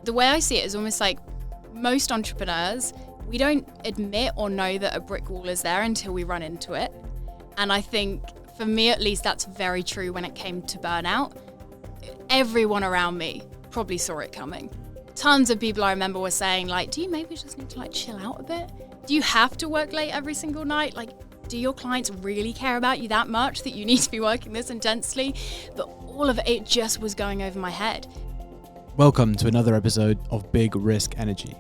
The way I see it is almost like most entrepreneurs, we don't admit or know that a brick wall is there until we run into it. And I think, for me at least, that's very true when it came to burnout. Everyone around me probably saw it coming. Tons of people I remember were saying, like, do you maybe just need to like chill out a bit? Do you have to work late every single night? Like, do your clients really care about you that much that you need to be working this intensely? But all of it just was going over my head. Welcome to another episode of Big Risk Energy.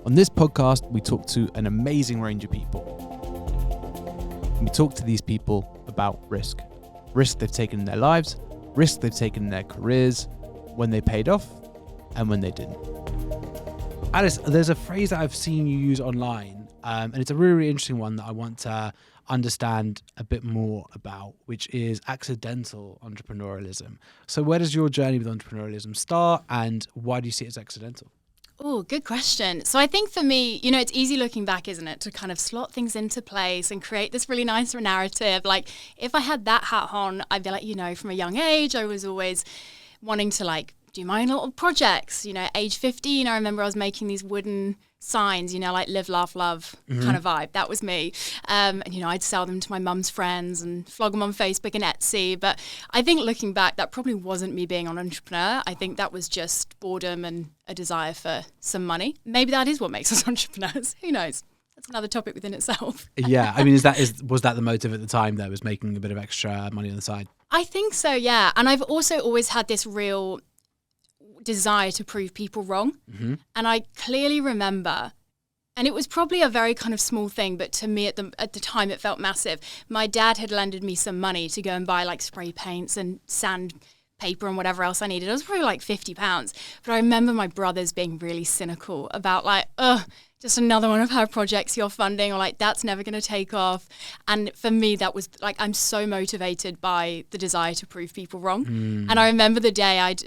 On this podcast, we talk to an amazing range of people. We talk to these people about risk. Risk they've taken in their lives, risk they've taken in their careers, when they paid off, and when they didn't. Alice, there's a phrase that I've seen you use online, and it's a really, really interesting one that I want to understand a bit more about, which is accidental entrepreneurialism. So where does your journey with entrepreneurialism start, and why do you see it as accidental? Oh, good question. So I think for me, it's easy looking back, isn't it, to kind of slot things into place and create this really nice narrative. Like, if I had that hat on, I'd be like, from a young age, I was always wanting to do my own little projects. Age 15, I remember I was making these wooden signs, like live, laugh, love kind of vibe. That was me. And I'd sell them to my mum's friends and flog them on Facebook and Etsy. But I think looking back, that probably wasn't me being an entrepreneur. I think that was just boredom and a desire for some money. Maybe that is what makes us entrepreneurs. Who knows? That's another topic within itself. Yeah. I mean, was that the motive at the time, though, was making a bit of extra money on the side? I think so, yeah. And I've also always had this real desire to prove people wrong. And I clearly remember, and it was probably a very kind of small thing, but to me at the time it felt massive. My dad had lended me some money to go and buy like spray paints and sandpaper and whatever else I needed. It was probably like £50. But I remember my brothers being really cynical about just another one of her projects you're funding, or that's never going to take off. And for me, that was I'm so motivated by the desire to prove people wrong. And I remember the day I'd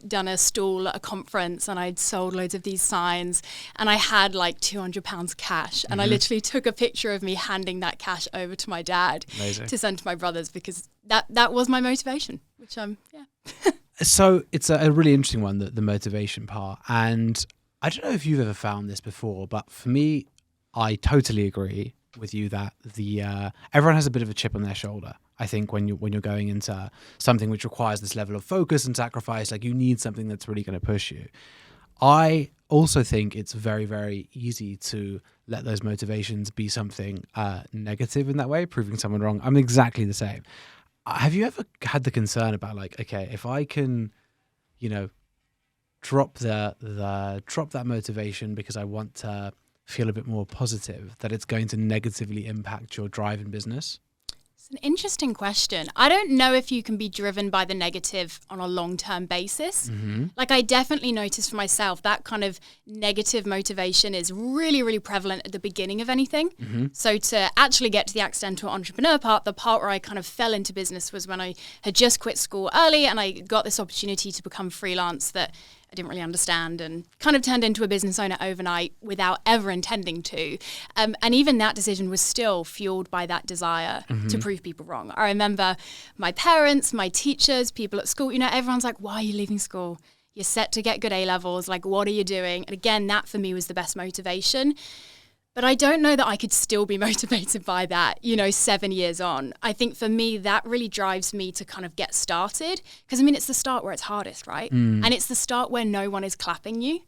done a stall at a conference and I'd sold loads of these signs and I had £200 cash. And I literally took a picture of me handing that cash over to my dad. Amazing. To send to my brothers, because that was my motivation, which So it's a really interesting one, the motivation part. And I don't know if you've ever found this before, but for me, I totally agree with you that everyone has a bit of a chip on their shoulder. I think when you're going into something which requires this level of focus and sacrifice, you need something that's really going to push you. I also think it's very, very easy to let those motivations be something negative in that way, proving someone wrong. I'm exactly the same. Have you ever had the concern about okay, if I can, drop that motivation because I want to feel a bit more positive, that it's going to negatively impact your drive in business? It's an interesting question. I don't know if you can be driven by the negative on a long-term basis. I definitely noticed for myself that kind of negative motivation is really, really prevalent at the beginning of anything. So to actually get to the accidental entrepreneur part, the part where I kind of fell into business was when I had just quit school early and I got this opportunity to become freelance that I didn't really understand, and kind of turned into a business owner overnight without ever intending to. And even that decision was still fueled by that desire to prove people wrong. I remember my parents, my teachers, people at school, everyone's like, why are you leaving school? You're set to get good A-levels. What are you doing? And again, that for me was the best motivation. But I don't know that I could still be motivated by that, 7 years on. I think for me, that really drives me to kind of get started. Because, it's the start where it's hardest, right? And it's the start where no one is clapping you.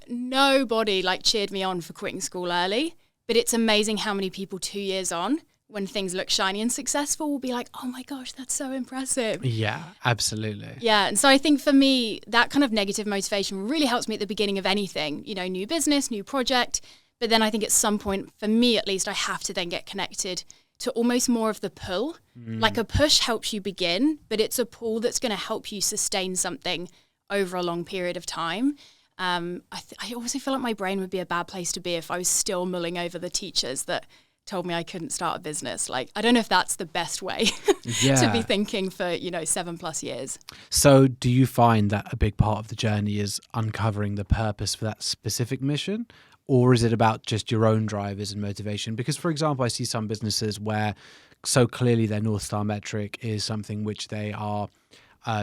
Nobody, cheered me on for quitting school early. But it's amazing how many people 2 years on, when things look shiny and successful, will be like, oh my gosh, that's so impressive. Yeah, absolutely. Yeah, and so I think for me, that kind of negative motivation really helps me at the beginning of anything. New business, new project. But then I think at some point, for me at least, I have to then get connected to almost more of the pull. A push helps you begin, but it's a pull that's going to help you sustain something over a long period of time. I also feel like my brain would be a bad place to be if I was still mulling over the teachers that told me I couldn't start a business. I don't know if that's the best way to be thinking for, 7+ years. So do you find that a big part of the journey is uncovering the purpose for that specific mission? Or is it about just your own drivers and motivation? Because, for example, I see some businesses where so clearly their North Star metric is something which they are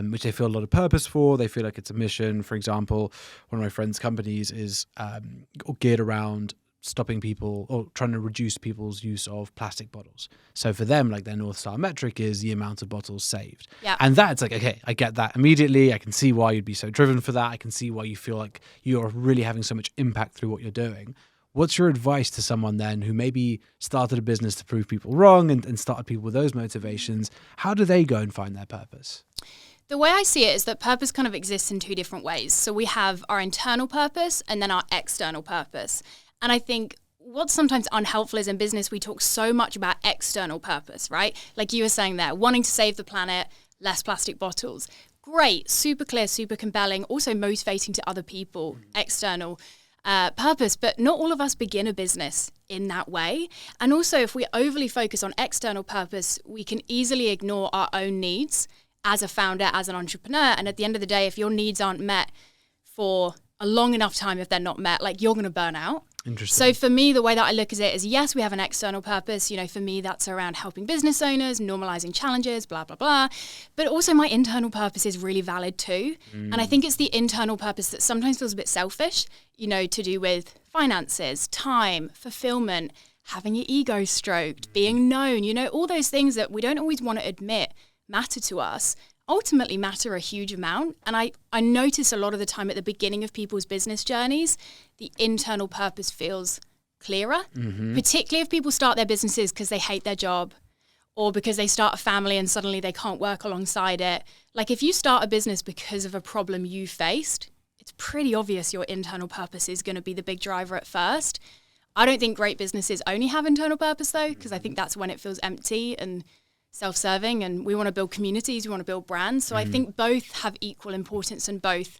which they feel a lot of purpose for. They feel like it's a mission. For example, one of my friends' companies is geared around stopping people or trying to reduce people's use of plastic bottles. So for them, like their North Star metric is the amount of bottles saved. Yeah. And that's like, okay, I get that immediately. I can see why you'd be so driven for that. I can see why you feel like you're really having so much impact through what you're doing. What's your advice to someone then who maybe started a business to prove people wrong and started people with those motivations? How do they go and find their purpose? The way I see it is that purpose kind of exists in two different ways. So we have our internal purpose and then our external purpose. And I think what's sometimes unhelpful is in business, we talk so much about external purpose, right? Like you were saying there, wanting to save the planet, less plastic bottles. Great, super clear, super compelling, also motivating to other people, external purpose. But not all of us begin a business in that way. And also, if we overly focus on external purpose, we can easily ignore our own needs as a founder, as an entrepreneur. And at the end of the day, if your needs aren't met for a long enough time, if they're not met, like you're going to burn out. Interesting. So for me, the way that I look at it is, yes, we have an external purpose. You know, for me, that's around helping business owners, normalizing challenges, blah, blah, blah. But also my internal purpose is really valid too. And I think it's the internal purpose that sometimes feels a bit selfish, you know, to do with finances, time, fulfillment, having your ego stroked, being known, you know, all those things that we don't always want to admit matter to us, ultimately matter a huge amount. And I notice a lot of the time at the beginning of people's business journeys, the internal purpose feels clearer, particularly if people start their businesses because they hate their job or because they start a family and suddenly they can't work alongside it. Like if you start a business because of a problem you faced, it's pretty obvious your internal purpose is going to be the big driver at first. I don't think great businesses only have internal purpose though, because I think that's when it feels empty and self-serving, and we want to build communities, we want to build brands. So I think both have equal importance and both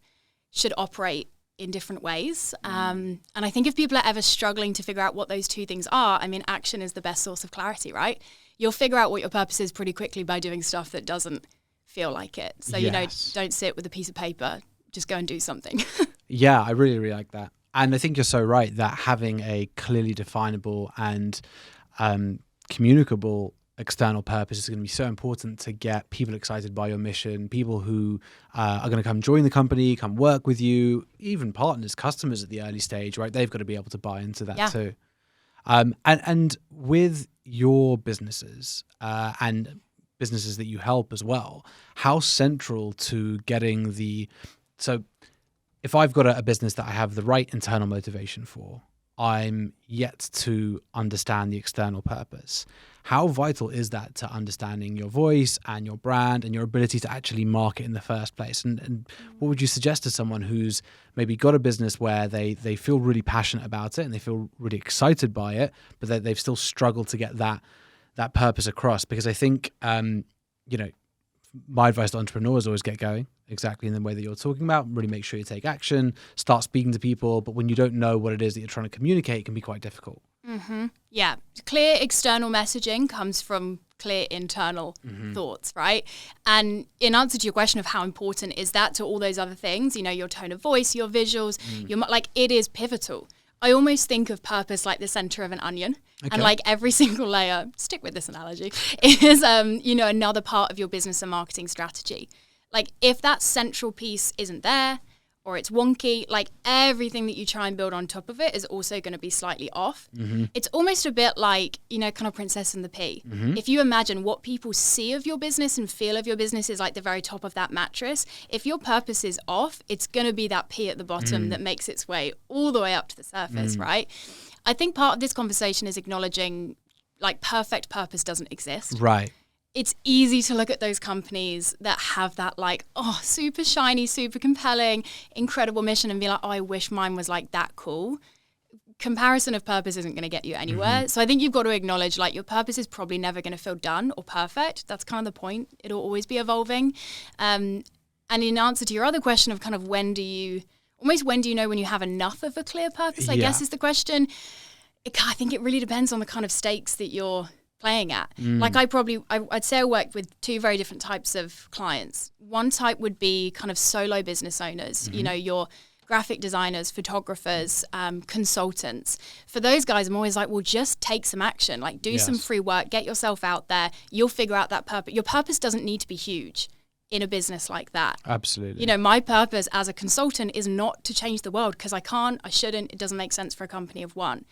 should operate in different ways. And I think if people are ever struggling to figure out what those two things are, I mean, action is the best source of clarity, right? You'll figure out what your purpose is pretty quickly by doing stuff that doesn't feel like it. So, you know, don't sit with a piece of paper, just go and do something. Yeah, I really, really like that. And I think you're so right that having a clearly definable and communicable external purpose is going to be so important to get people excited by your mission, people who are going to come join the company, come work with you, even partners, customers at the early stage, right? They've got to be able to buy into that too. And with your businesses and businesses that you help as well, how central to getting so if I've got a business that I have the right internal motivation for, I'm yet to understand the external purpose. How vital is that to understanding your voice and your brand and your ability to actually market in the first place? And what would you suggest to someone who's maybe got a business where they feel really passionate about it and they feel really excited by it, but they've still struggled to get that purpose across? Because I think, you know, my advice to entrepreneurs is always get going exactly in the way that you're talking about. Really make sure you take action, start speaking to people. But when you don't know what it is that you're trying to communicate, it can be quite difficult. Yeah. Clear external messaging comes from clear internal thoughts, right? And in answer to your question of how important is that to all those other things, you know, your tone of voice, your visuals, like it is pivotal. I almost think of purpose like the center of an onion. Okay. And like every single layer, stick with this analogy, is, you know, another part of your business and marketing strategy. Like if that central piece isn't there or it's wonky, like everything that you try and build on top of it is also going to be slightly off. It's almost a bit like, you know, kind of Princess and the Pea. If you imagine what people see of your business and feel of your business is like the very top of that mattress, if your purpose is off, it's going to be that pea at the bottom that makes its way all the way up to the surface, right? I think part of this conversation is acknowledging like perfect purpose doesn't exist. Right. It's easy to look at those companies that have that like, oh, super shiny, super compelling, incredible mission and be like, oh, I wish mine was like that cool. Comparison of purpose isn't going to get you anywhere. So I think you've got to acknowledge like your purpose is probably never going to feel done or perfect. That's kind of the point. It'll always be evolving. And in answer to your other question of kind of when do you know when you have enough of a clear purpose, I guess is the question. I think it really depends on the kind of stakes that you're playing at. Like I'd say I work with two very different types of clients. One type would be kind of solo business owners, you know, your graphic designers, photographers, consultants. For those guys, I'm always like, well, just take some action, like do some free work, get yourself out there. You'll figure out that purpose. Your purpose doesn't need to be huge. in a business like that. Absolutely. You know, my purpose as a consultant is not to change the world, because I can't, I shouldn't, it doesn't make sense for a company of one.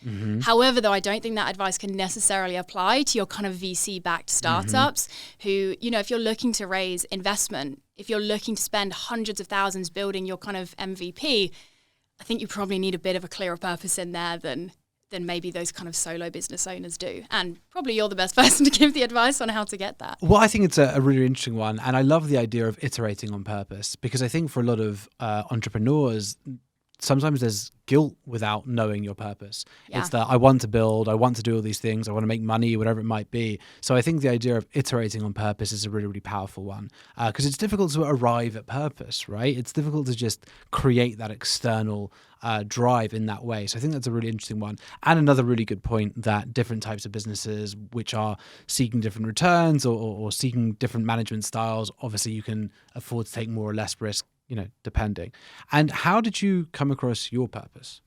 However, though, I don't think that advice can necessarily apply to your kind of VC-backed startups who, you know, if you're looking to raise investment, if you're looking to spend hundreds of thousands building your kind of MVP, I think you probably need a bit of a clearer purpose in there than maybe those kind of solo business owners do. And probably you're the best person to give the advice on how to get that. Well, I think it's a really interesting one. And I love the idea of iterating on purpose, because I think for a lot of entrepreneurs, sometimes there's guilt without knowing your purpose. Yeah. It's that I want to build, I want to do all these things, I want to make money, whatever it might be. So I think the idea of iterating on purpose is a really, really powerful one, because it's difficult to arrive at purpose, right? It's difficult to just create that external drive in that way. So I think that's a really interesting one. And another really good point that different types of businesses which are seeking different returns or seeking different management styles, obviously you can afford to take more or less risk, you know, depending. And how did you come across your purpose?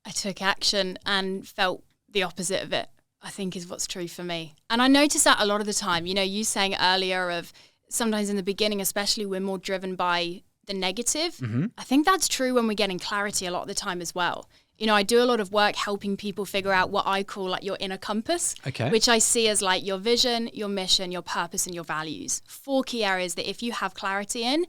I took action and felt the opposite of it, I think is what's true for me. And I notice that a lot of the time. You know, you saying earlier of sometimes in the beginning, especially, we're more driven by the negative. I think that's true when we're getting clarity a lot of the time as well. You know, I do a lot of work helping people figure out what I call like your inner compass, which I see as like your vision, your mission, your purpose, and your values. 4 key areas that if you have clarity in,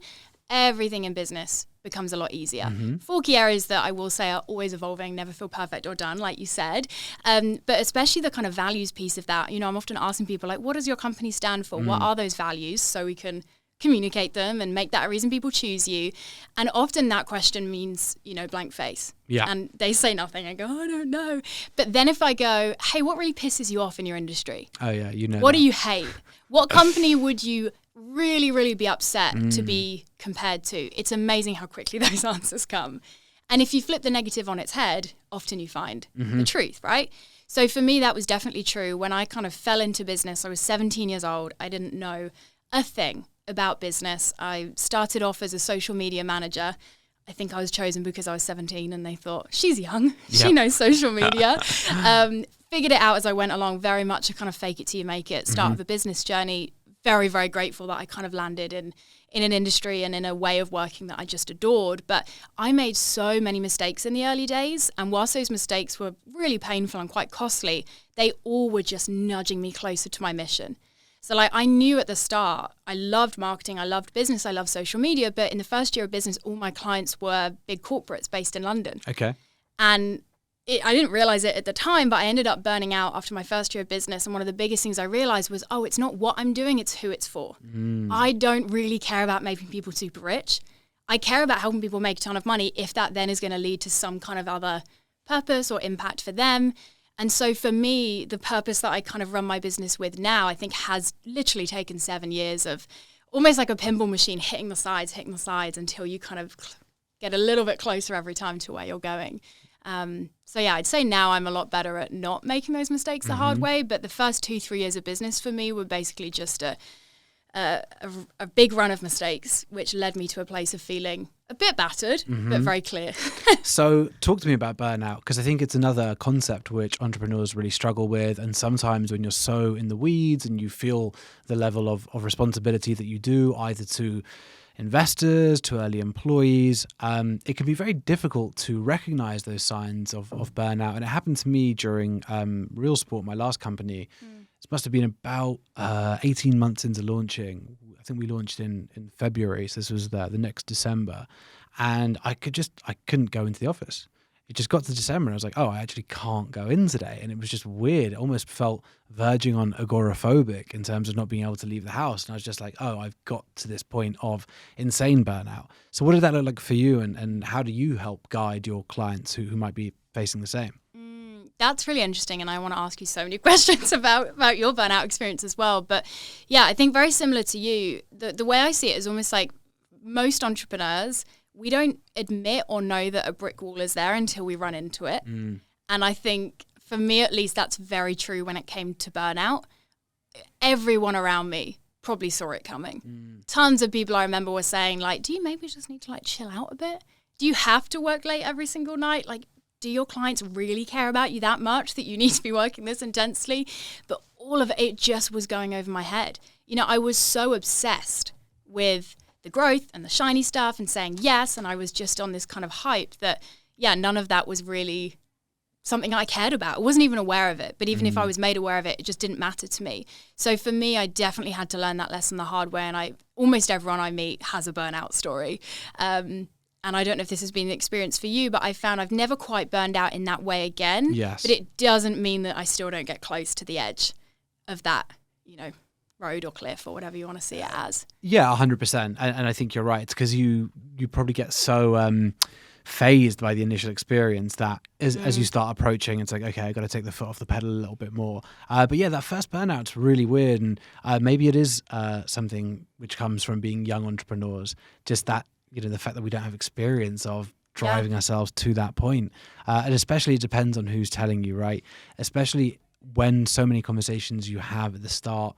everything in business becomes a lot easier. 4 key areas that I will say are always evolving, never feel perfect or done, like you said. But especially the kind of values piece of that. You know, I'm often asking people like, what does your company stand for? What are those values? So we can communicate them and make that a reason people choose you. And often that question means, you know, blank face. And they say nothing. I go, I don't know. But then if I go, hey, what really pisses you off in your industry? Oh yeah, you know. What do you hate? What company would you really, really be upset to be compared to? It's amazing how quickly those answers come. And if you flip the negative on its head, often you find the truth, right? So for me, that was definitely true. When I kind of fell into business, I was 17 years old. I didn't know a thing about business. I started off as a social media manager. I think I was chosen because I was 17 and they thought, she's young, she knows social media. Figured it out as I went along, very much a kind of fake it till you make it, start of a business journey. Very, very grateful that I kind of landed in an industry and in a way of working that I just adored. But I made so many mistakes in the early days. And whilst those mistakes were really painful and quite costly, they all were just nudging me closer to my mission. So like I knew at the start, I loved marketing, I loved business, I loved social media. But in the first year of business, all my clients were big corporates based in London. And I didn't realize it at the time, but I ended up burning out after my first year of business. And one of the biggest things I realized was, it's not what I'm doing, it's who it's for. I don't really care about making people super rich. I care about helping people make a ton of money if that then is going to lead to some kind of other purpose or impact for them. And so for me, the purpose that I kind of run my business with now, I think has literally taken 7 years of almost like a pinball machine, hitting the sides until you kind of get a little bit closer every time to where you're going. So yeah, I'd say now I'm a lot better at not making those mistakes the hard way. But the first 2-3 years of business for me were basically just a big run of mistakes, which led me to a place of feeling a bit battered, but very clear. So talk to me about burnout, because I think it's another concept which entrepreneurs really struggle with. And sometimes when you're so in the weeds and you feel the level of responsibility that you do, either to investors, to early employees, it can be very difficult to recognize those signs of burnout. And it happened to me during Real Sport, my last company. This must have been about 18 months into launching. I think we launched in February, so this was the next December. And I couldn't go into the office. It just got to December and I was like, I actually can't go in today. And it was just weird. It almost felt verging on agoraphobic in terms of not being able to leave the house. And I was just like, I've got to this point of insane burnout. So what did that look like for you? And how do you help guide your clients who might be facing the same? That's really interesting. And I want to ask you so many questions about your burnout experience as well. But yeah, I think very similar to you, the way I see it is almost like most entrepreneurs, we don't admit or know that a brick wall is there until we run into it. And I think for me, at least, that's very true when it came to burnout. Everyone around me probably saw it coming. Tons of people I remember were saying like, do you maybe just need to like chill out a bit? Do you have to work late every single night? Like, do your clients really care about you that much that you need to be working this intensely? But all of it just was going over my head. You know, I was so obsessed with the growth and the shiny stuff and saying yes. And I was just on this kind of hype that, none of that was really something I cared about. I wasn't even aware of it. But even if I was made aware of it, it just didn't matter to me. So for me, I definitely had to learn that lesson the hard way. And almost everyone I meet has a burnout story. And I don't know if this has been an experience for you, but I found I've never quite burned out in that way again. Yes. But it doesn't mean that I still don't get close to the edge of that, road or cliff or whatever you want to see it as. Yeah, 100%. And I think you're right. It's because you probably get so phased by the initial experience that as you start approaching, it's like, okay, I got to take the foot off the pedal a little bit more. But yeah, that first burnout's really weird. And maybe it is something which comes from being young entrepreneurs, just that, the fact that we don't have experience of driving ourselves to that point. And especially it depends on who's telling you, right? Especially when so many conversations you have at the start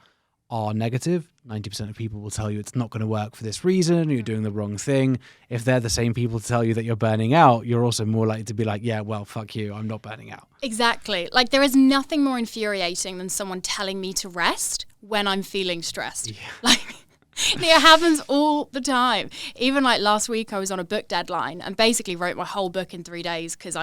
are negative. 90% of people will tell you it's not going to work for this reason, you're doing the wrong thing. If they're the same people to tell you that you're burning out, you're also more likely to be like, yeah, well, fuck you, I'm not burning out. Exactly. Like there is nothing more infuriating than someone telling me to rest when I'm feeling stressed. Yeah. Like it happens all the time. Even like last week I was on a book deadline and basically wrote my whole book in 3 days because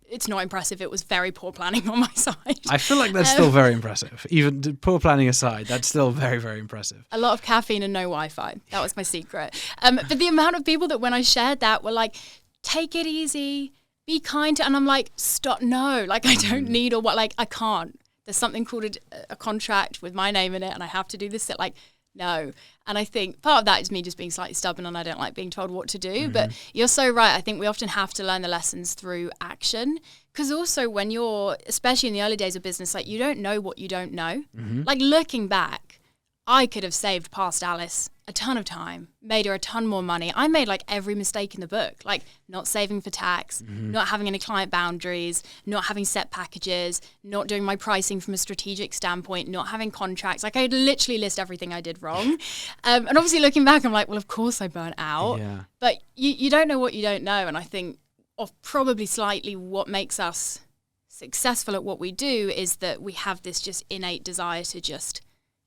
it's not impressive. It was very poor planning on my side. I feel like that's still very impressive. Even poor planning aside, that's still very, very impressive. A lot of caffeine and no Wi-Fi. That was my secret. But the amount of people that when I shared that were like, take it easy, be kind to, and I'm like, stop, no, like I don't need or what, like I can't. There's something called a contract with my name in it and I have to do this, like, no. And I think part of that is me just being slightly stubborn and I don't like being told what to do. But you're so right. I think we often have to learn the lessons through action. Because also when you're, especially in the early days of business, like you don't know what you don't know. Like looking back, I could have saved past Alice a ton of time, made her a ton more money. I made like every mistake in the book, like not saving for tax, not having any client boundaries, not having set packages, not doing my pricing from a strategic standpoint, not having contracts. Like I would literally list everything I did wrong. And obviously looking back, I'm like, well, of course I burnt out. Yeah. But you don't know what you don't know. And I think probably slightly what makes us successful at what we do is that we have this just innate desire to just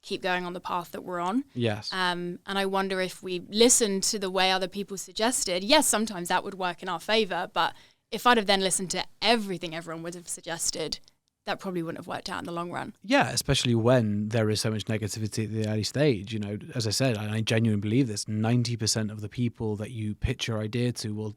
keep going on the path that we're on. Yes. And I wonder if we listened to the way other people suggested, yes, sometimes that would work in our favor, but if I'd have then listened to everything everyone would have suggested, that probably wouldn't have worked out in the long run. Yeah, especially when there is so much negativity at the early stage. As I said, and I genuinely believe this, 90% of the people that you pitch your idea to will,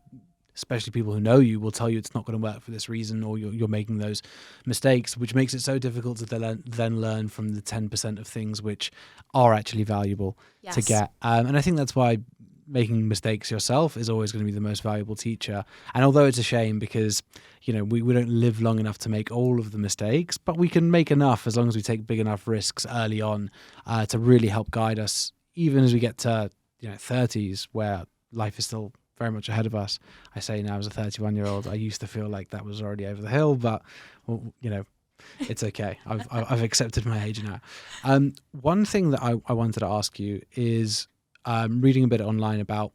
especially people who know you, will tell you it's not going to work for this reason, or you're making those mistakes, which makes it so difficult to then learn from the 10% of things which are actually valuable to get. And I think that's why making mistakes yourself is always going to be the most valuable teacher. And although it's a shame because, we don't live long enough to make all of the mistakes, but we can make enough as long as we take big enough risks early on to really help guide us, even as we get to 30s where life is still very much ahead of us. I say now as a 31-year-old, I used to feel like that was already over the hill, but it's okay. I've accepted my age now. One thing that I wanted to ask you is reading a bit online about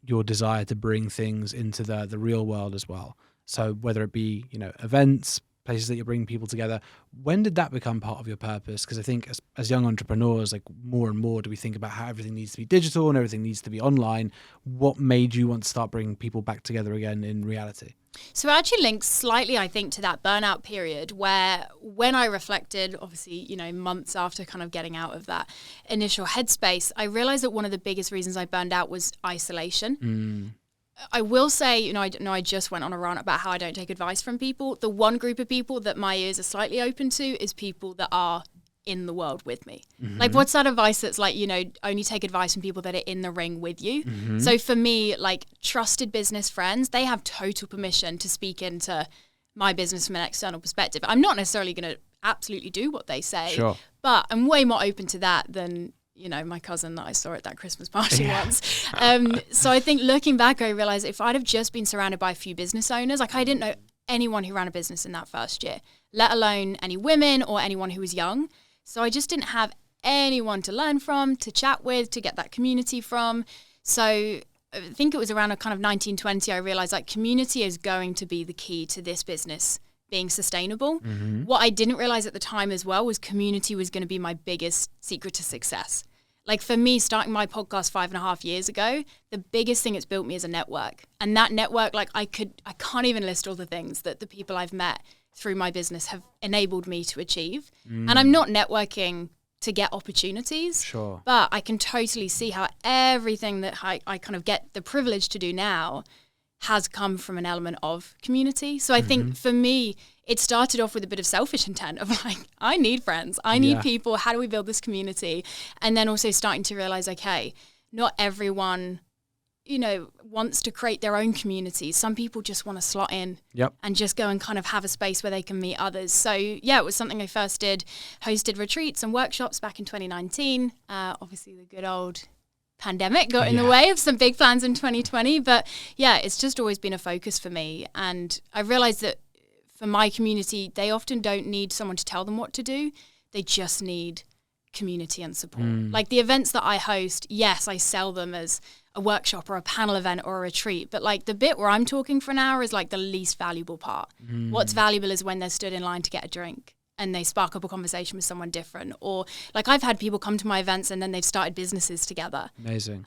your desire to bring things into the real world as well. So whether it be, events, places that you're bringing people together, when did that become part of your purpose? Because I think as young entrepreneurs, like more and more do we think about how everything needs to be digital and everything needs to be online. What made you want to start bringing people back together again in reality? So it actually links slightly, I think, to that burnout period where when I reflected, obviously, months after kind of getting out of that initial headspace, I realized that one of the biggest reasons I burned out was isolation. I will say, I just went on a rant about how I don't take advice from people. The one group of people that my ears are slightly open to is people that are in the world with me. Like, what's that advice that's like, only take advice from people that are in the ring with you? So for me, like trusted business friends, they have total permission to speak into my business from an external perspective. I'm not necessarily going to absolutely do what they say, but I'm way more open to that than my cousin that I saw at that Christmas party once. So I think looking back, I realized if I'd have just been surrounded by a few business owners, like I didn't know anyone who ran a business in that first year, let alone any women or anyone who was young. So I just didn't have anyone to learn from, to chat with, to get that community from. So I think it was around a kind of 1920, I realized like community is going to be the key to this business being sustainable. What I didn't realize at the time as well was community was going to be my biggest secret to success. Like for me, starting my podcast 5.5 years ago, the biggest thing it's built me is a network. And that network, like I can't even list all the things that the people I've met through my business have enabled me to achieve. And I'm not networking to get opportunities, Sure. but I can totally see how everything that I kind of get the privilege to do now has come from an element of community. So I think for me, it started off with a bit of selfish intent of like, I need friends, I need people, how do we build this community? And then also starting to realize, okay, not everyone, wants to create their own community. Some people just want to slot in and just go and kind of have a space where they can meet others. So yeah, it was something I first did, hosted retreats and workshops back in 2019. Obviously the good old pandemic got in the way of some big plans in 2020. But yeah, it's just always been a focus for me. And I realized that for my community, they often don't need someone to tell them what to do. They just need community and support. Like the events that I host, yes, I sell them as a workshop or a panel event or a retreat, but like the bit where I'm talking for an hour is like the least valuable part. What's valuable is when they're stood in line to get a drink and they spark up a conversation with someone different. Or like I've had people come to my events and then they've started businesses together. Amazing.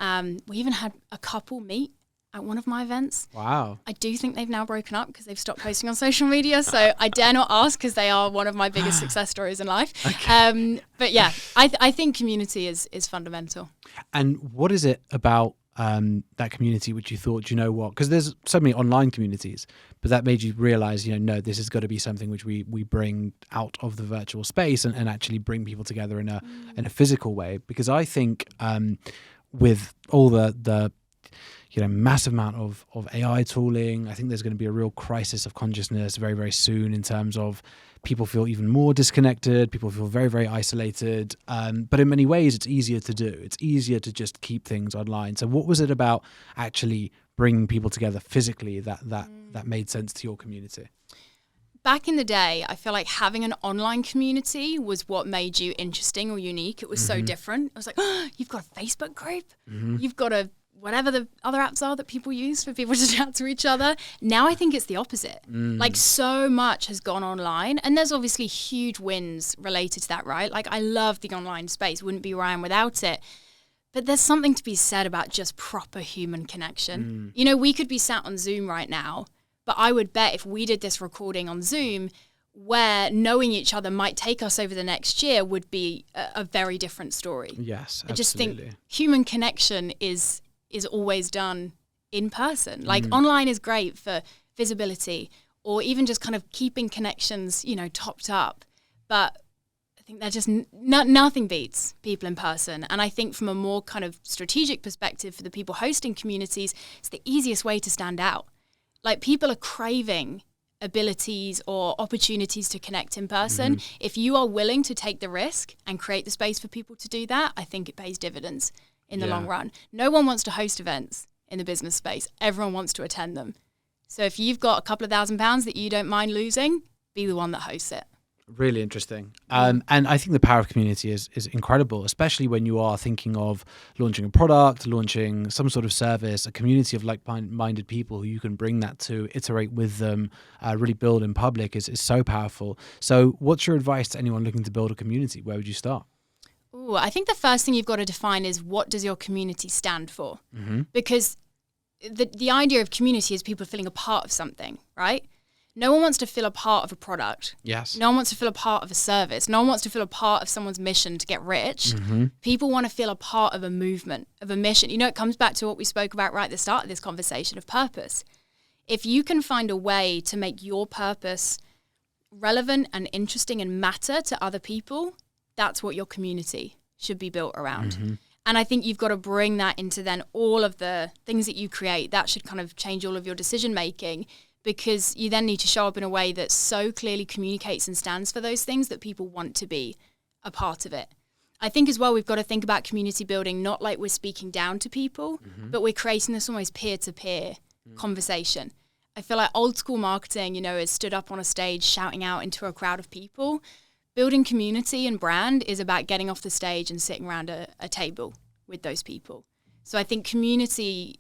We even had a couple meet at one of my events. Wow. I do think they've now broken up because they've stopped posting on social media. So I dare not ask because they are one of my biggest success stories in life. Okay. But yeah, I think community is fundamental. And what is it about that community which you thought, what? Because there's so many online communities, but that made you realize, no, this has got to be something which we bring out of the virtual space and actually bring people together in a physical way. Because I think with all the massive amount of AI tooling, I think there's going to be a real crisis of consciousness very, very soon in terms of people feel even more disconnected, people feel very, very isolated. But in many ways, it's easier to do. It's easier to just keep things online. So what was it about actually bringing people together physically that made sense to your community? Back in the day, I feel like having an online community was what made you interesting or unique. It was so different. I was like, oh, you've got a Facebook group, you've got a whatever the other apps are that people use for people to chat to each other. Now I think it's the opposite. Like so much has gone online and there's obviously huge wins related to that, right? Like I love the online space, wouldn't be where I am without it. But there's something to be said about just proper human connection. We could be sat on Zoom right now, but I would bet if we did this recording on Zoom, where knowing each other might take us over the next year would be a very different story. Yes, absolutely. I just think human connection is always done in person. Like online is great for visibility or even just kind of keeping connections, topped up. But I think that just nothing beats people in person. And I think from a more kind of strategic perspective for the people hosting communities, it's the easiest way to stand out. Like people are craving abilities or opportunities to connect in person. If you are willing to take the risk and create the space for people to do that, I think it pays dividends in the long run. No one wants to host events in the business space. Everyone wants to attend them. So if you've got a couple of £1,000 that you don't mind losing, be the one that hosts it. Really interesting. And I think the power of community is incredible, especially when you are thinking of launching a product, launching some sort of service, a community of like-minded people who you can bring that to, iterate with them, really build in public is so powerful. So what's your advice to anyone looking to build a community? Where would you start? Ooh, I think the first thing you've got to define is what does your community stand for? Because the idea of community is people feeling a part of something, right? No one wants to feel a part of a product. Yes. No one wants to feel a part of a service. No one wants to feel a part of someone's mission to get rich. People want to feel a part of a movement, of a mission. It comes back to what we spoke about right at the start of this conversation of purpose. If you can find a way to make your purpose relevant and interesting and matter to other people, that's what your community should be built around. And I think you've got to bring that into then all of the things that you create. That should kind of change all of your decision making, because you then need to show up in a way that so clearly communicates and stands for those things that people want to be a part of it. I think as well, we've got to think about community building, not like we're speaking down to people, but we're creating this almost peer-to-peer conversation. I feel like old school marketing, is stood up on a stage shouting out into a crowd of people. Building community and brand is about getting off the stage and sitting around a table with those people. So I think community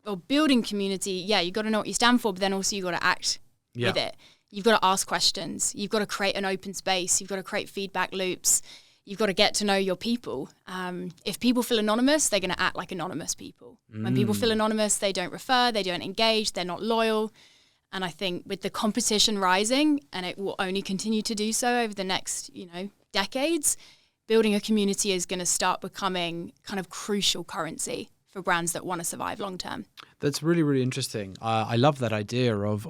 or building community, you've got to know what you stand for, but then also you've got to act with it. You've got to ask questions. You've got to create an open space. You've got to create feedback loops. you've got to get to know your people. If people feel anonymous, they're going to act like anonymous people. When people feel anonymous, they don't refer, they don't engage, they're not loyal. And I think with the competition rising, and it will only continue to do so over the next, decades, building a community is going to start becoming kind of crucial currency for brands that want to survive long term. That's really, really interesting. I love that idea of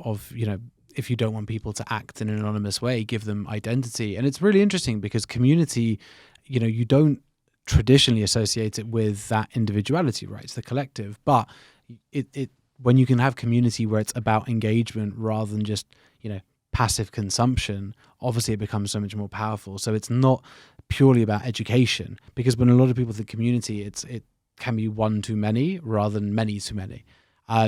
if you don't want people to act in an anonymous way, give them identity. And it's really interesting because community, you don't traditionally associate it with that individuality, right? It's the collective. But it when you can have community where it's about engagement rather than just, passive consumption, obviously it becomes so much more powerful. So it's not purely about education, because when a lot of people think community, it can be one too many rather than many too many.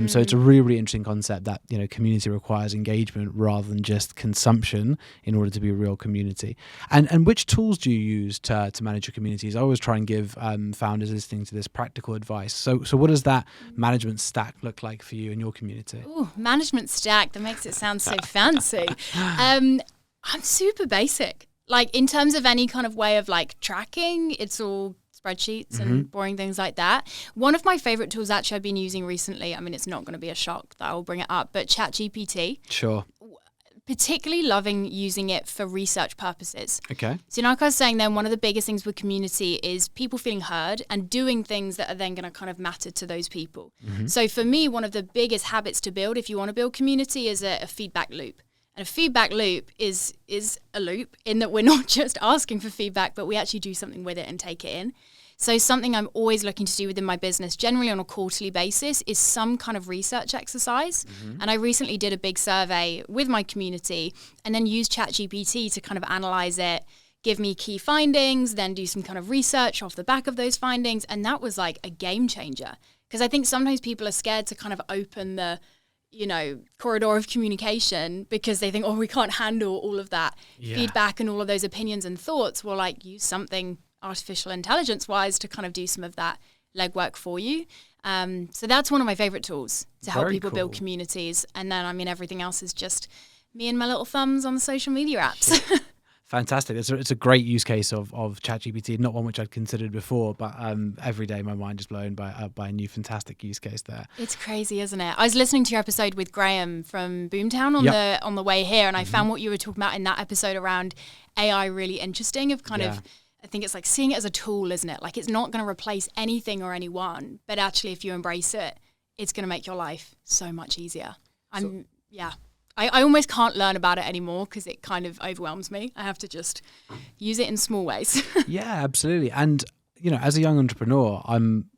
So it's a really, really interesting concept that, community requires engagement rather than just consumption in order to be a real community. And which tools do you use to manage your communities? I always try and give founders listening to this practical advice. So what does that management stack look like for you and your community? Ooh, management stack, that makes it sound so fancy. I'm super basic. Like in terms of any kind of way of like tracking, it's all spreadsheets and boring things like that. One of my favorite tools actually I've been using recently, I mean, it's not going to be a shock that I will bring it up, but ChatGPT. Sure. Particularly loving using it for research purposes. Okay. So like I was saying then, one of the biggest things with community is people feeling heard and doing things that are then going to kind of matter to those people. So for me, one of the biggest habits to build if you want to build community is a feedback loop. And a feedback loop is a loop in that we're not just asking for feedback, but we actually do something with it and take it in. So something I'm always looking to do within my business, generally on a quarterly basis, is some kind of research exercise. And I recently did a big survey with my community and then used ChatGPT to kind of analyze it, give me key findings, then do some kind of research off the back of those findings. And that was like a game changer. Because I think sometimes people are scared to kind of open the corridor of communication because they think, we can't handle all of that feedback and all of those opinions and thoughts. Well, like use something artificial intelligence wise to kind of do some of that legwork for you. So that's one of my favorite tools to help people build communities. And then, everything else is just me and my little thumbs on the social media apps. Fantastic. It's a great use case of ChatGPT, not one which I'd considered before, but every day my mind is blown by a new fantastic use case there. It's crazy, isn't it? I was listening to your episode with Graham from Boomtown on the way here, and I found what you were talking about in that episode around AI really interesting, of kind of, I think it's like seeing it as a tool, isn't it? Like it's not going to replace anything or anyone, but actually if you embrace it, it's going to make your life so much easier. I almost can't learn about it anymore because it kind of overwhelms me. I have to just use it in small ways. Yeah, absolutely. And, as a young entrepreneur, I'm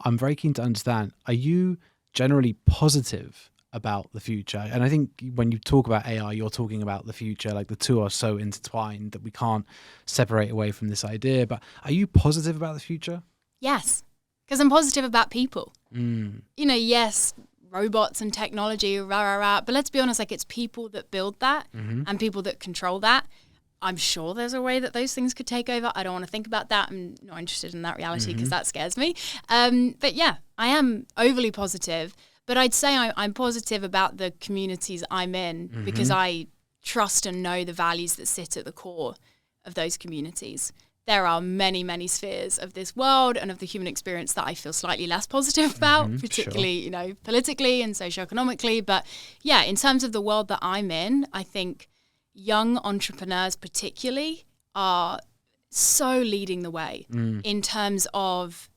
very keen to understand, are you generally positive about the future? And I think when you talk about AI, you're talking about the future, like the two are so intertwined that we can't separate away from this idea. But are you positive about the future? Yes, because I'm positive about people. Yes, robots and technology, but let's be honest, like it's people that build that and people that control that. I'm sure there's a way that those things could take over. I don't want to think about that. I'm not interested in that reality because that scares me. But yeah, I am overly positive, but I'd say I'm positive about the communities I'm in because I trust and know the values that sit at the core of those communities. There are many, many spheres of this world and of the human experience that I feel slightly less positive about, particularly, politically and socioeconomically. But yeah, in terms of the world that I'm in, I think young entrepreneurs particularly are so leading the way in terms of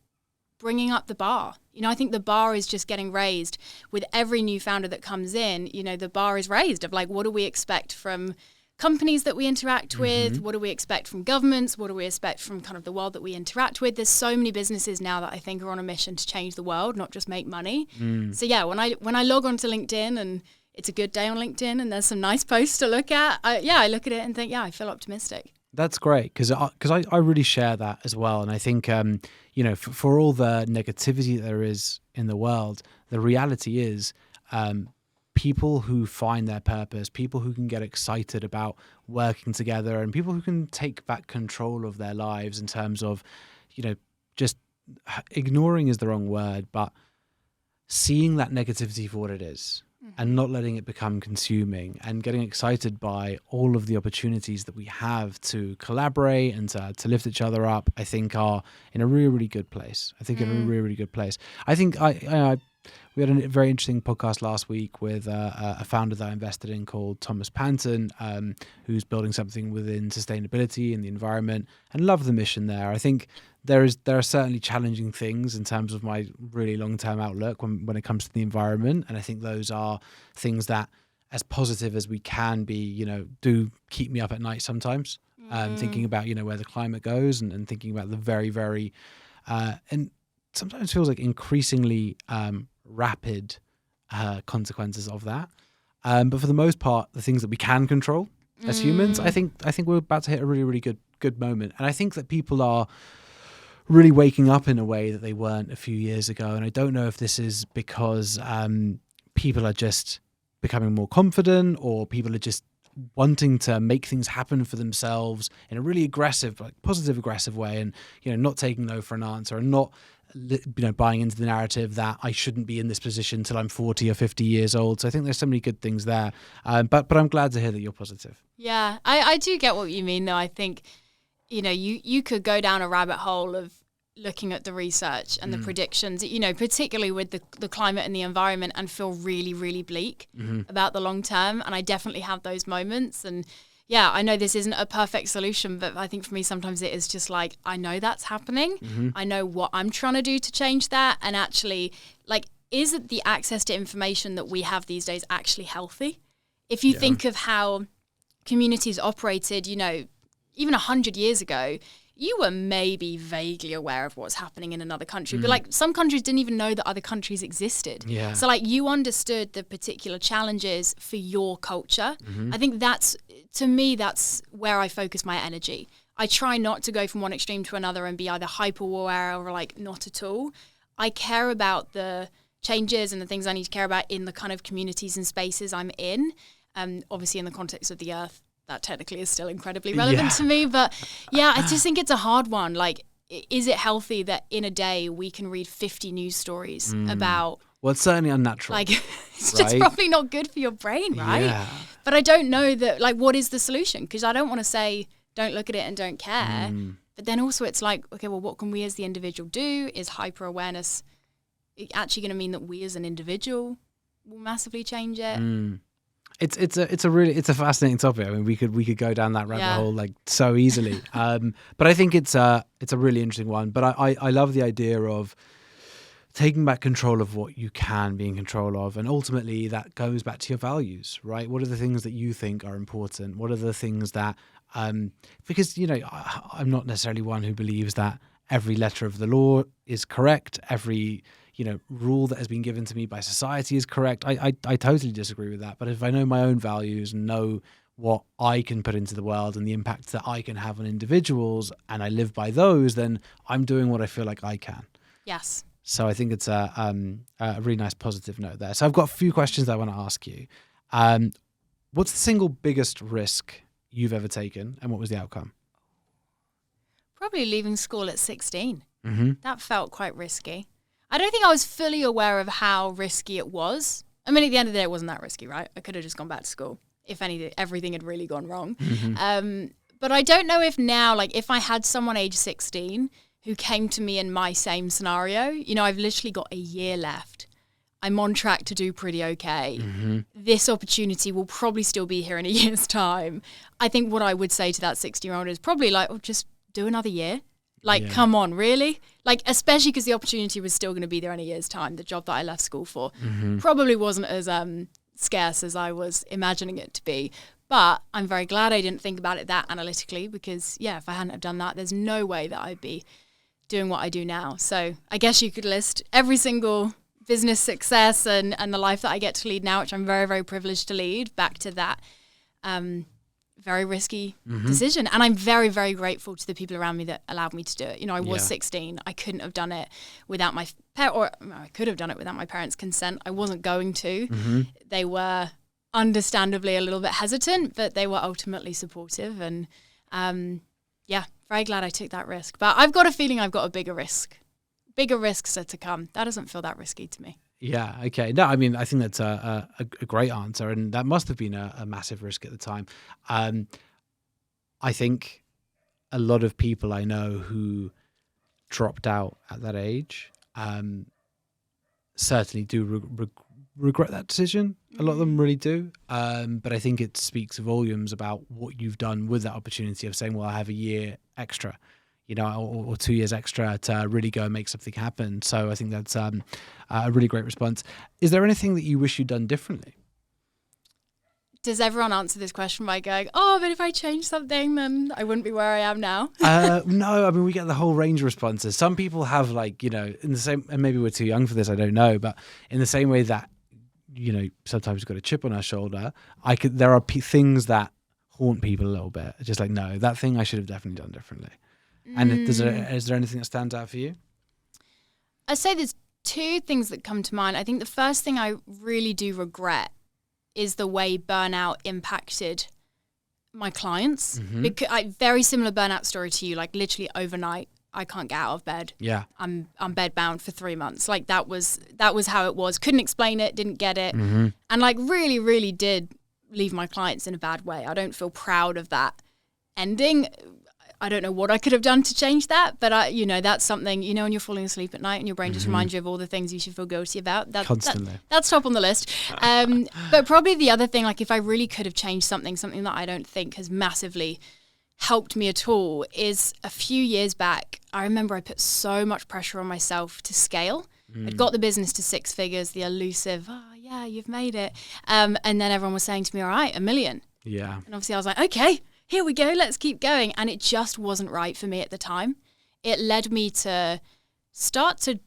bringing up the bar. I think the bar is just getting raised with every new founder that comes in. The bar is raised of like, what do we expect from companies that we interact with? What do we expect from governments? What do we expect from kind of the world that we interact with? There's so many businesses now that I think are on a mission to change the world, not just make money. So yeah, when I log onto LinkedIn and it's a good day on LinkedIn and there's some nice posts to look at, I look at it and think, I feel optimistic. That's great because I really share that as well. And I think, for all the negativity that there is in the world, the reality is people who find their purpose, people who can get excited about working together and people who can take back control of their lives in terms of, just ignoring is the wrong word, but seeing that negativity for what it is and not letting it become consuming, and getting excited by all of the opportunities that we have to collaborate and to lift each other up, I think are in a really, really good place. I think we had a very interesting podcast last week with a founder that I invested in called Thomas Panton, who's building something within sustainability and the environment, and love the mission there. I think there are certainly challenging things in terms of my really long-term outlook when it comes to the environment. And I think those are things that, as positive as we can be, do keep me up at night sometimes, thinking about, where the climate goes and thinking about the very, very, and sometimes feels like increasingly rapid consequences of that. But for the most part, the things that we can control as humans, I think we're about to hit a really, really good moment. And I think that people are really waking up in a way that they weren't a few years ago. And I don't know if this is because people are just becoming more confident, or people are just wanting to make things happen for themselves in a really aggressive, like positive aggressive way, and not taking no for an answer, and not buying into the narrative that I shouldn't be in this position till I'm 40 or 50 years old. So I think there's so many good things there. But I'm glad to hear that you're positive. Yeah, I do get what you mean, though. I think, you could go down a rabbit hole of looking at the research and the predictions, particularly with the climate and the environment, and feel really, really bleak about the long term. And I definitely have those moments. And yeah, I know this isn't a perfect solution, but I think for me, sometimes it is just like, I know that's happening. I know what I'm trying to do to change that. And actually, is it the access to information that we have these days actually healthy? If you think of how communities operated, even 100 years ago, you were maybe vaguely aware of what's happening in another country, but some countries didn't even know that other countries existed. Yeah. So you understood the particular challenges for your culture. I think that's where I focus my energy. I try not to go from one extreme to another and be either hyper aware or not at all. I care about the changes and the things I need to care about in the kind of communities and spaces I'm in. Obviously in the context of the earth, that technically is still incredibly relevant to me. But yeah, I just think it's a hard one. Is it healthy that in a day we can read 50 news stories about... Well, it's certainly unnatural. It's just probably not good for your brain, right? Yeah. But I don't know that, what is the solution? Because I don't want to say, don't look at it and don't care. But then also it's okay, well, what can we as the individual do? Is hyper-awareness actually going to mean that we as an individual will massively change it? It's a fascinating topic. I mean, we could go down that rabbit hole so easily. But I think it's a really interesting one. But I love the idea of taking back control of what you can be in control of, and ultimately that goes back to your values, right? What are the things that you think are important? What are the things that because I'm not necessarily one who believes that every letter of the law is correct, every rule that has been given to me by society is correct. I totally disagree with that. But if I know my own values and know what I can put into the world and the impact that I can have on individuals, and I live by those, then I'm doing what I feel like I can. Yes. So I think it's a really nice positive note there. So I've got a few questions that I want to ask you. What's the single biggest risk you've ever taken, and what was the outcome? Probably leaving school at 16. That felt quite risky. I don't think I was fully aware of how risky it was. I mean, at the end of the day, it wasn't that risky, right? I could have just gone back to school if anything, everything had really gone wrong. But I don't know if now, if I had someone age 16 who came to me in my same scenario, I've literally got a year left. I'm on track to do pretty okay. This opportunity will probably still be here in a year's time. I think what I would say to that 16-year-old is probably just do another year. Come on, really? Especially because the opportunity was still going to be there in a year's time. The job that I left school for probably wasn't as scarce as I was imagining it to be. But I'm very glad I didn't think about it that analytically, because, if I hadn't have done that, there's no way that I'd be doing what I do now. So I guess you could list every single business success and the life that I get to lead now, which I'm very, very privileged to lead, back to that very risky decision. And I'm very, very grateful to the people around me that allowed me to do it. I was 16. I couldn't have done it without I could have done it without my parents' consent. I wasn't going to. They were understandably a little bit hesitant, but they were ultimately supportive. And very glad I took that risk. But I've got a feeling I've got a bigger risks are to come. That doesn't feel that risky to me. Yeah. Okay. No, I mean, I think that's a great answer, and that must have been a massive risk at the time. I think a lot of people I know who dropped out at that age certainly do regret that decision. A lot of them really do. But I think it speaks volumes about what you've done with that opportunity of saying, well, I have a year extra, or 2 years extra to really go and make something happen. So I think that's a really great response. Is there anything that you wish you'd done differently? Does everyone answer this question by going, oh, but if I change something, then I wouldn't be where I am now? No, I mean, we get the whole range of responses. Some people have in the same, and maybe we're too young for this, I don't know, but in the same way that, sometimes we've got a chip on our shoulder, there are things that haunt people a little bit. Just like, no, that thing I should have definitely done differently. And is there anything that stands out for you? I'd say there's two things that come to mind. I think the first thing I really do regret is the way burnout impacted my clients. Because very similar burnout story to you, like literally overnight, I can't get out of bed. Yeah. I'm bed bound for 3 months. Like that was how it was. Couldn't explain it, didn't get it. And like really, really did leave my clients in a bad way. I don't feel proud of that ending. I don't know what I could have done to change that, but that's something, when you're falling asleep at night and your brain just reminds you of all the things you should feel guilty about. Constantly. That's top on the list. But probably the other thing, like if I really could have changed something that I don't think has massively helped me at all, is a few years back, I remember I put so much pressure on myself to scale. I'd got the business to 6 figures, the elusive, oh yeah, you've made it. And then everyone was saying to me, all right, 1 million. Yeah. And obviously I was like, okay, here we go, let's keep going. And it just wasn't right for me at the time. It led me to start to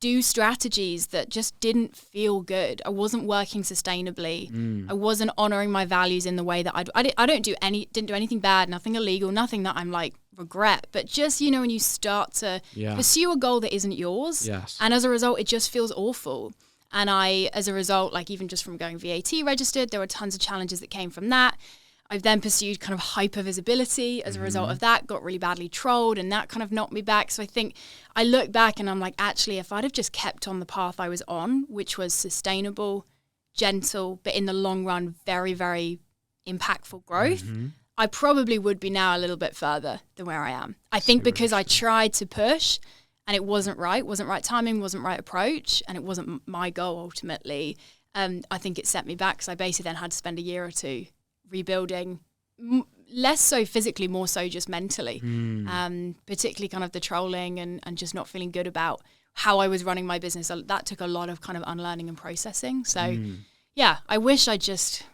do strategies that just didn't feel good. I wasn't working sustainably. I wasn't honoring my values in the way that I didn't do anything bad, nothing illegal, nothing that I'm like regret. But just, when you start to pursue a goal that isn't yours. Yes. And as a result, it just feels awful. And as a result, like even just from going VAT registered, there were tons of challenges that came from that. I've then pursued kind of hyper visibility as a result of that, got really badly trolled, and that kind of knocked me back. So I think I look back and I'm like, actually, if I'd have just kept on the path I was on, which was sustainable, gentle, but in the long run, very, very impactful growth, I probably would be now a little bit further than where I am. I think because I tried to push and it wasn't right timing, wasn't right approach, and it wasn't my goal ultimately. I think it set me back because I basically then had to spend a year or two rebuilding, less so physically, more so just mentally, particularly kind of the trolling and just not feeling good about how I was running my business. That took a lot of kind of unlearning and processing. So yeah, I wish I just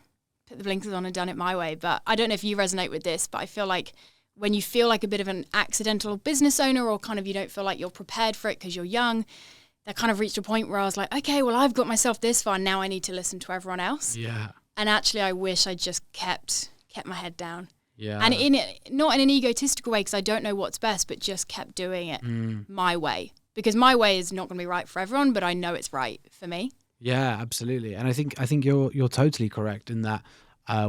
put the blinkers on and done it my way. But I don't know if you resonate with this, but I feel like when you feel like a bit of an accidental business owner, or kind of you don't feel like you're prepared for it because you're young, that kind of reached a point where I was like, okay, well, I've got myself this far, now I need to listen to everyone else. Yeah. And actually, I wish I just kept my head down. Yeah. And not in an egotistical way, because I don't know what's best, but just kept doing it my way. Because my way is not going to be right for everyone, but I know it's right for me. Yeah, absolutely. And I think you're totally correct in that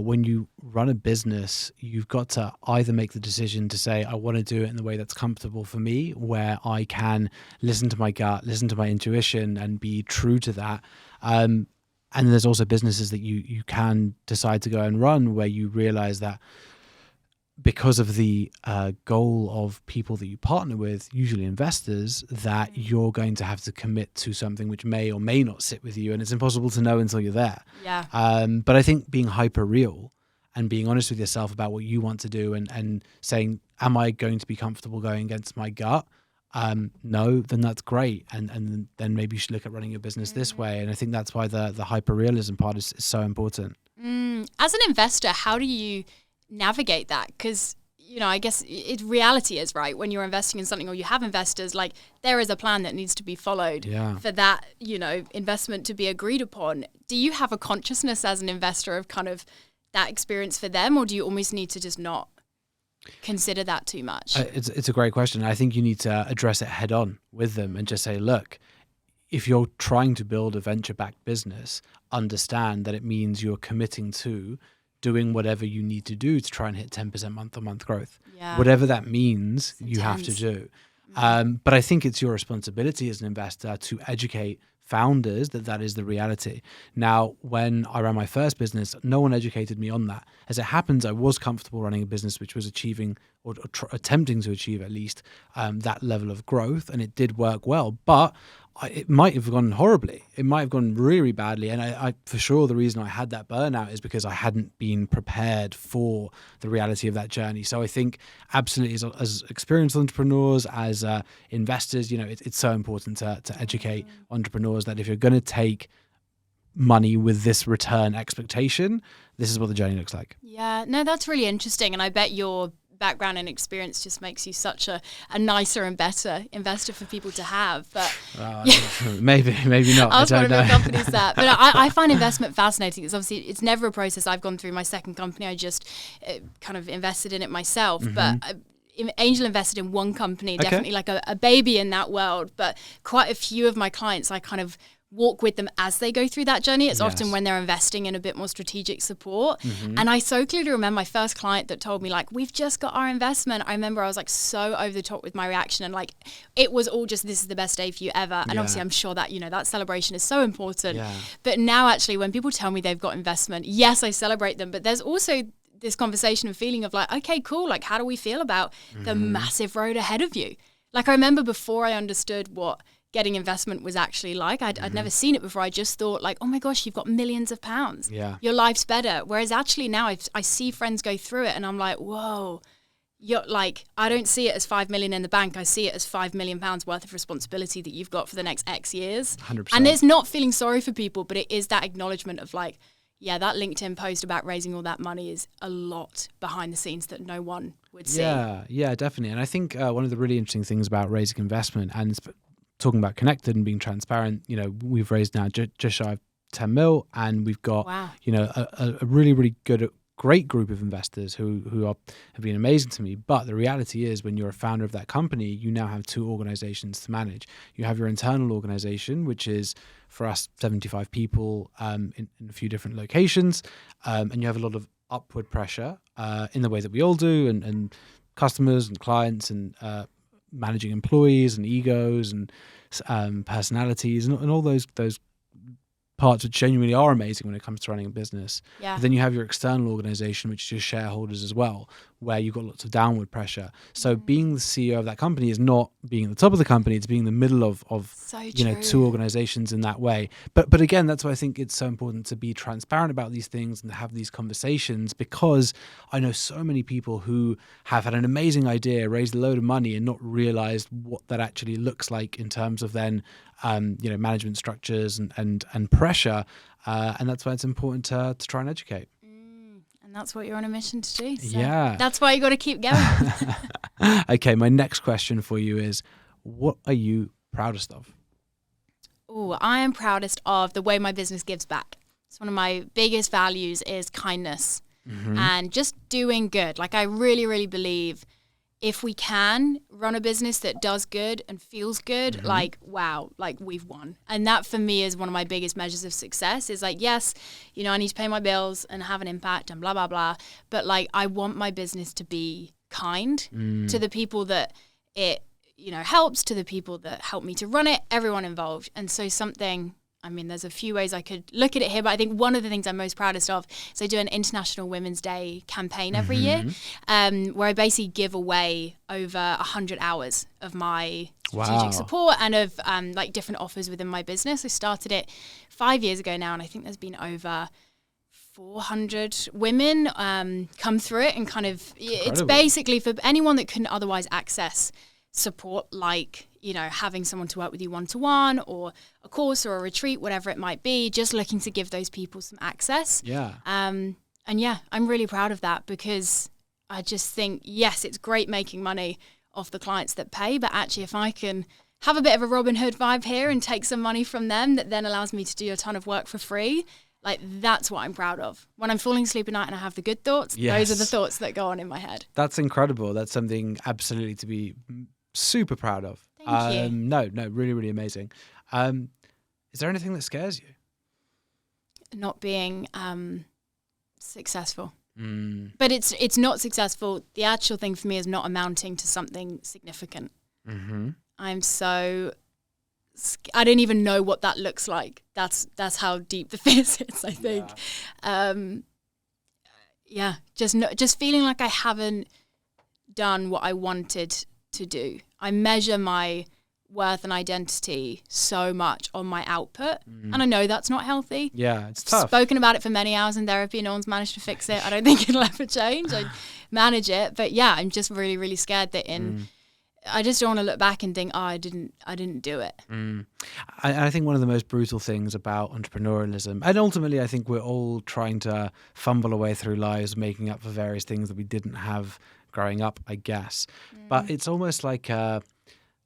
when you run a business, you've got to either make the decision to say, I want to do it in the way that's comfortable for me, where I can listen to my gut, listen to my intuition, and be true to that. And there's also businesses that you can decide to go and run where you realize that because of the goal of people that you partner with, usually investors, that you're going to have to commit to something which may or may not sit with you, and it's impossible to know until you're there. Yeah. But I think being hyper real and being honest with yourself about what you want to do and saying, am I going to be comfortable going against my gut? No, then that's great. And then maybe you should look at running your business this way. And I think that's why the hyper-realism part is so important. As an investor, how do you navigate that? Because, I guess reality is, right, when you're investing in something or you have investors, like there is a plan that needs to be followed for that, investment to be agreed upon. Do you have a consciousness as an investor of kind of that experience for them, or do you almost need to just not consider that too much? It's a great question. I think you need to address it head on with them and just say, look, if you're trying to build a venture-backed business, understand that it means you're committing to doing whatever you need to do to try and hit 10% month-on-month growth. Yeah. Whatever that means, you have to do. But I think it's your responsibility as an investor to educate founders that is the reality. Now, when I ran my first business, no one educated me on that. As it happens, I was comfortable running a business which was achieving or attempting to achieve at least that level of growth, and it did work well. But it might have gone horribly. It might have gone really badly. And I for sure, the reason I had that burnout is because I hadn't been prepared for the reality of that journey. So I think absolutely as experienced entrepreneurs, as investors, it's so important to educate entrepreneurs that if you're going to take money with this return expectation, this is what the journey looks like. Yeah, no, that's really interesting. And I bet your background and experience just makes you such a nicer and better investor for people to have. But maybe not. I was one of your companies that. But I find investment fascinating. It's never a process I've gone through. My second company, I just kind of invested in it myself. But angel invested in one company, definitely like a baby in that world. But quite a few of my clients, I kind of walk with them as they go through that journey. It's often when they're investing in a bit more strategic support. And I so clearly remember my first client that told me, like, we've just got our investment. I remember I was like so over the top with my reaction, and like it was all just, this is the best day for you ever. And obviously I'm sure that, that celebration is so important. But now actually when people tell me they've got investment, yes, I celebrate them. But there's also this conversation and feeling of like, okay, cool. Like, how do we feel about the massive road ahead of you? Like, I remember before I understood what getting investment was actually like, I'd never seen it before. I just thought like, oh my gosh, you've got millions of pounds. Your life's better. Whereas actually now I see friends go through it and I'm like, whoa, you're like, I don't see it as 5 million in the bank. I see it as 5 million pounds worth of responsibility that you've got for the next X years. 100%. And it's not feeling sorry for people, but it is that acknowledgement of like, yeah, that LinkedIn post about raising all that money is a lot behind the scenes that no one would see. Yeah, definitely. And I think one of the really interesting things about raising investment and talking about connected and being transparent, we've raised now just shy of 10 mil, and we've got, a really, really great group of investors who have been amazing to me. But the reality is, when you're a founder of that company, you now have two organizations to manage. You have your internal organization, which is for us 75 people in a few different locations, and you have a lot of upward pressure in the way that we all do, and customers and clients and managing employees and egos and personalities and all those parts which genuinely are amazing when it comes to running a business. But then you have your external organization, which is your shareholders as well, where you've got lots of downward pressure. So being the CEO of that company is not being at the top of the company, it's being in the middle of two organizations in that way. But again, that's why I think it's so important to be transparent about these things and have these conversations, because I know so many people who have had an amazing idea, raised a load of money and not realized what that actually looks like in terms of then management structures and pressure, and that's why it's important to try and educate. And that's what you're on a mission to do. So that's why you got to keep going. Okay, my next question for you is, what are you proudest of? Oh, I am proudest of the way my business gives back. It's one of my biggest values is kindness and just doing good. Like, I really, really believe if we can run a business that does good and feels good, like, wow, like we've won. And that for me is one of my biggest measures of success is like, yes, I need to pay my bills and have an impact and blah, blah, blah. But like, I want my business to be kind to the people that it, helps, to the people that help me to run it, everyone involved. And so there's a few ways I could look at it here, but I think one of the things I'm most proudest of is I do an International Women's Day campaign every year, where I basically give away over 100 hours of my strategic support and of different offers within my business. I started it 5 years ago now, and I think there's been over 400 women come through it, and kind of it's basically for anyone that couldn't otherwise access support, like having someone to work with you one-to-one, or a course or a retreat, whatever it might be, just looking to give those people some access. I'm really proud of that, because I just think, yes, it's great making money off the clients that pay, but actually if I can have a bit of a Robin Hood vibe here and take some money from them that then allows me to do a ton of work for free, like, that's what I'm proud of. When I'm falling asleep at night and I have the good thoughts, those are the thoughts that go on in my head. That's incredible. That's something absolutely to be super proud of. Thank you. No, really, really amazing. Is there anything that scares you? Not being successful. But it's not successful. The actual thing for me is not amounting to something significant. I'm so I don't even know what that looks like. That's how deep the fear sits, I think. Just feeling like I haven't done what I wanted to do. I measure my worth and identity so much on my output, and I know that's not healthy. Yeah, it's tough. Spoken about it for many hours in therapy, no one's managed to fix it. I don't think it'll ever change. I manage it, but yeah, I'm just really, really scared that I just don't want to look back and think, I didn't do it. I think one of the most brutal things about entrepreneurialism, and ultimately I think we're all trying to fumble away through lives, making up for various things that we didn't have growing up, I guess. But it's almost like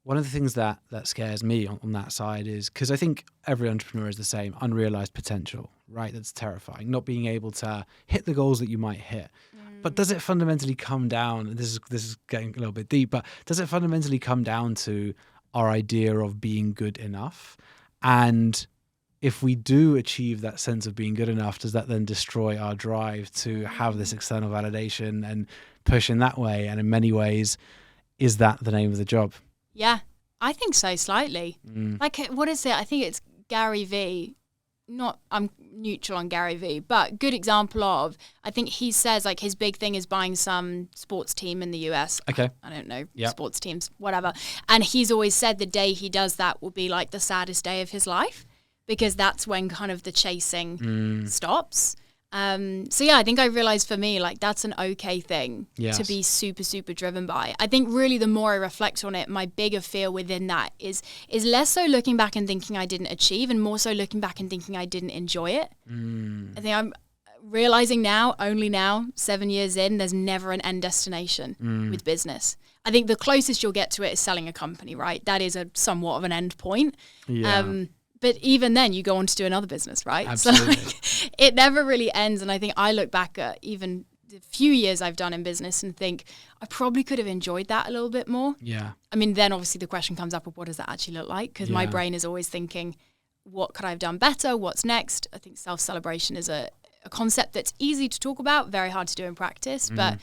one of the things that scares me on that side is, because I think every entrepreneur is the same, unrealized potential, right? That's terrifying. Not being able to hit the goals that you might hit. But does it fundamentally come down, this is getting a little bit deep, but does it fundamentally come down to our idea of being good enough? And if we do achieve that sense of being good enough, does that then destroy our drive to have this external validation and push in that way? And in many ways, is that the name of the job? Yeah, I think so, slightly. Like, what is it? I think it's Gary Vee. I'm neutral on Gary Vee, but good example of, I think he says like his big thing is buying some sports team in the US. Okay. I don't know, sports teams, whatever. And he's always said the day he does that will be like the saddest day of his life, because that's when kind of the chasing stops. So yeah, I think I realized for me, like, that's an okay thing to be super, super driven by. I think really the more I reflect on it, my bigger fear within that is less so looking back and thinking I didn't achieve, and more so looking back and thinking I didn't enjoy it. I think I'm realizing now, only now, 7 years in, there's never an end destination with business. I think the closest you'll get to it is selling a company, right? That is a somewhat of an end point. Yeah. But even then, you go on to do another business, right? Absolutely. So like, it never really ends. And I think I look back at even the few years I've done in business and think I probably could have enjoyed that a little bit more. Yeah. I mean, then obviously the question comes up of what does that actually look like? Because my brain is always thinking, what could I have done better? What's next? I think self-celebration is a concept that's easy to talk about, very hard to do in practice. But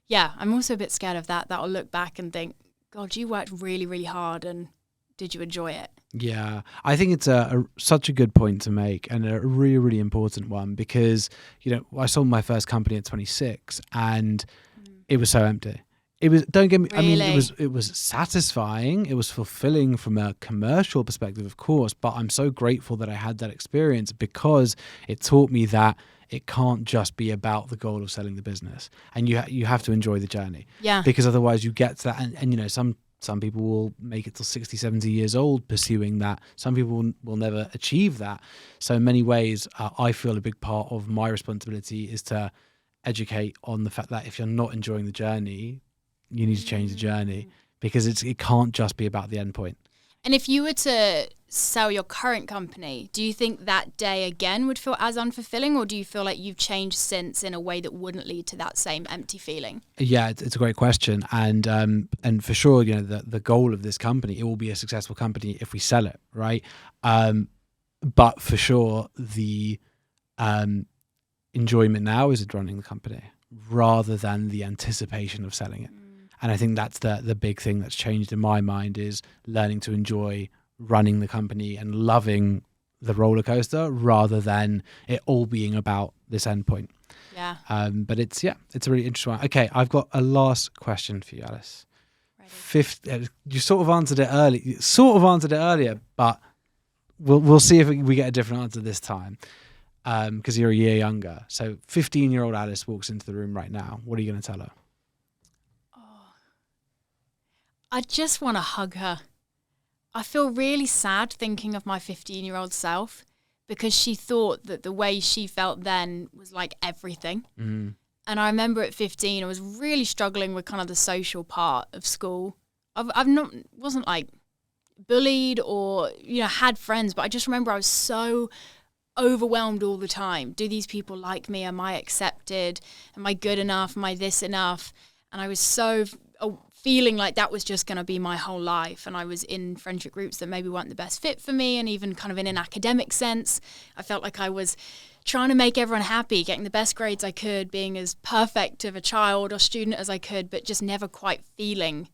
yeah, I'm also a bit scared of that I'll look back and think, God, you worked really, really hard, and did you enjoy it? Yeah, I think it's such a good point to make, and a really, really important one, because, I sold my first company at 26 and it was so empty. It was, don't get me, Really? I mean, it was satisfying. It was fulfilling from a commercial perspective, of course, but I'm so grateful that I had that experience, because it taught me that it can't just be about the goal of selling the business, and you have to enjoy the journey. Yeah. Because otherwise you get to that, and some people will make it till 60, 70 years old pursuing that. Some people will never achieve that. So in many ways, I feel a big part of my responsibility is to educate on the fact that if you're not enjoying the journey, you need to change the journey, because it can't just be about the end point. And if you were to sell your current company, do you think that day again would feel as unfulfilling, or do you feel like you've changed since in a way that wouldn't lead to that same empty feeling? Yeah, it's a great question. And for sure, the goal of this company, it will be a successful company if we sell it, right? But for sure, the enjoyment now is in running the company rather than the anticipation of selling it. And I think that's the big thing that's changed in my mind, is learning to enjoy running the company and loving the roller coaster rather than it all being about this end point. Yeah. But it's a really interesting one. Okay, I've got a last question for you, Alice. You sort of answered it earlier, but we'll see if we get a different answer this time, because you're a year younger. So 15-year-old Alice walks into the room right now. What are you going to tell her? I just want to hug her. I feel really sad thinking of my 15-year-old self, because she thought that the way she felt then was like everything. And I remember at 15, I was really struggling with kind of the social part of school. Wasn't like bullied or, had friends, but I just remember I was so overwhelmed all the time. Do these people like me? Am I accepted? Am I good enough? Am I this enough? And I was so feeling like that was just going to be my whole life. And I was in friendship groups that maybe weren't the best fit for me. And even kind of in an academic sense, I felt like I was trying to make everyone happy, getting the best grades I could, being as perfect of a child or student as I could, but just never quite feeling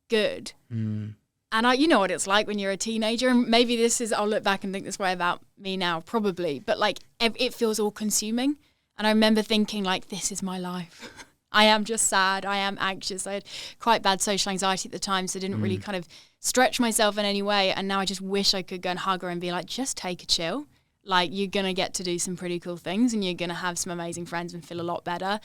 good. And And you know what it's like when you're a teenager, and maybe I'll look back and think this way about me now, probably, but like it feels all consuming. And I remember thinking like, this is my life. I am just sad. I am anxious. I had quite bad social anxiety at the time, so I didn't really kind of stretch myself in any way. And now I just wish I could go and hug her and be like, just take a chill. Like, you're going to get to do some pretty cool things, and you're going to have some amazing friends and feel a lot better.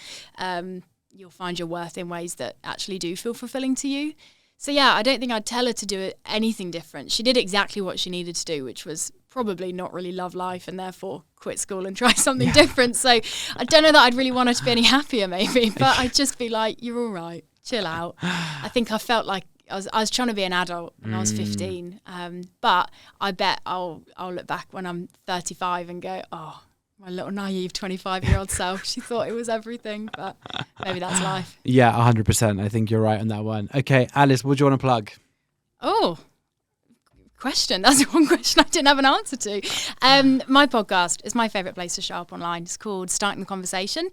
You'll find your worth in ways that actually do feel fulfilling to you. So yeah, I don't think I'd tell her to do anything different. She did exactly what she needed to do, which was probably not really love life and therefore quit school and try something different. So I don't know that I'd really want her to be any happier maybe, but I'd just be like, you're all right, chill out. I think I felt like I was trying to be an adult when I was 15. But I bet I'll look back when I'm 35 and go, oh, my little naive 25-year-old self, she thought it was everything, but maybe that's life. Yeah, 100%. I think you're right on that one. Okay, Alice, what do you want to plug? Oh, question. That's one question I didn't have an answer to. My podcast is my favourite place to show up online. It's called Starting the Conversation.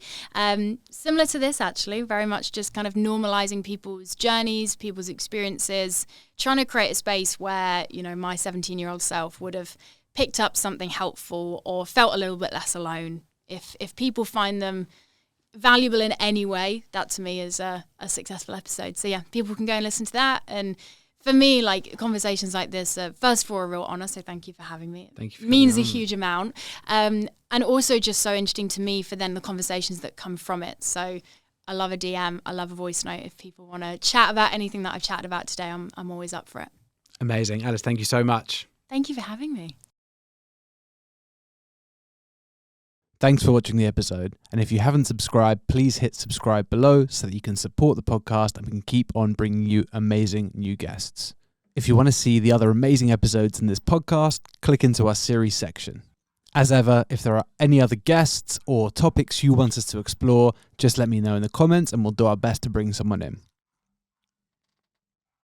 Similar to this, actually, very much just kind of normalising people's journeys, people's experiences, trying to create a space where, you know, my 17-year-old self would have picked up something helpful or felt a little bit less alone. If people find them valuable in any way, that to me is a successful episode. So yeah, people can go and listen to that. And for me, like, conversations like this, first of all, a real honour. So thank you for having me. Thank you. It means a huge amount. And also just so interesting to me for then the conversations that come from it. So I love a DM. I love a voice note. If people want to chat about anything that I've chatted about today, I'm always up for it. Amazing. Alice, thank you so much. Thank you for having me. Thanks for watching the episode. And if you haven't subscribed, please hit subscribe below so that you can support the podcast and we can keep on bringing you amazing new guests. If you want to see the other amazing episodes in this podcast, click into our series section. As ever, if there are any other guests or topics you want us to explore, just let me know in the comments and we'll do our best to bring someone in.